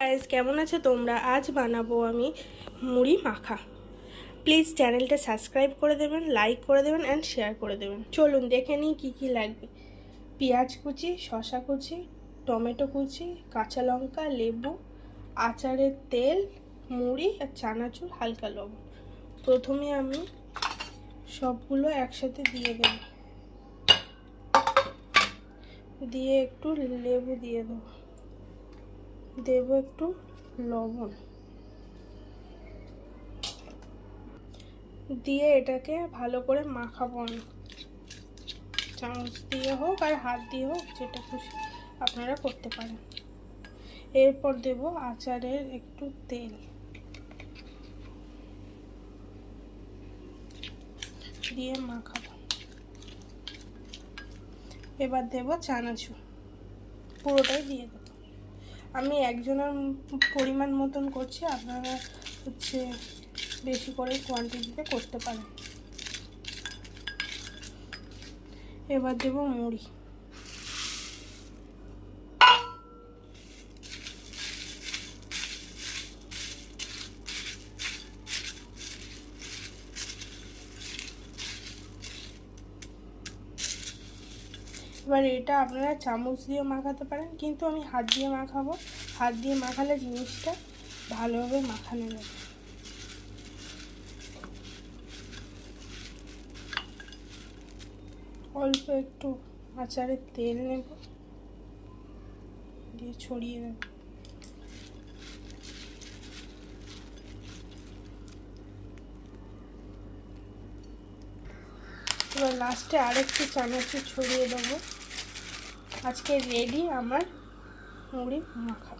Guys, কেমন আছো তোমরা? আজ বানাবো আমি মুড়ি মাখা। প্লিজ চ্যানেলটা সাবস্ক্রাইব করে দেবেন, লাইক করে দেবেন অ্যান্ড শেয়ার করে দেবেন। চলুন দেখে নিই কী কী লাগবে। পেঁয়াজ কুচি, শসা কুচি, টমেটো কুচি, কাঁচা লঙ্কা, লেবু, আচারের তেল, মুড়ি আর চানাচুর, হালকা লবণ। প্রথমে আমি সবগুলো একসাথে দিয়ে দেব, দিয়ে একটু লেবু দিয়ে দেবো একটু লবণ দিয়ে এটাকে ভালো করে মাখাবো আমি। চামচ দিয়ে হোক আর হাত দিয়ে হোক, যেটা খুশি আপনারা করতে পারেন। এরপর দেব আচারের একটু তেল, দিয়ে মাখাবো। এবার দেব চানাচুর, পুরোটাই দিয়ে দেবো। আমি একজনের পরিমাণ মতন করছি, আপনারা বেশি করে কোয়ান্টিটিতে করতে পারেন। এবার দেব মুড়ি, এবার এটা আপনারা চামচ দিয়ে মাখাতে পারেন, কিন্তু আমি হাত দিয়ে মাখাবো। হাত দিয়ে মাখালে জিনিসটা ভালোভাবে মাখানো যাবে। অল্প একটু আচারের তেল নেব, দিয়ে ছড়িয়ে দেব। এবার লাস্টে আরেকটু চানাচুর ছড়িয়ে দেবো। আজকে রেডি আমার মুড়ি মাখা।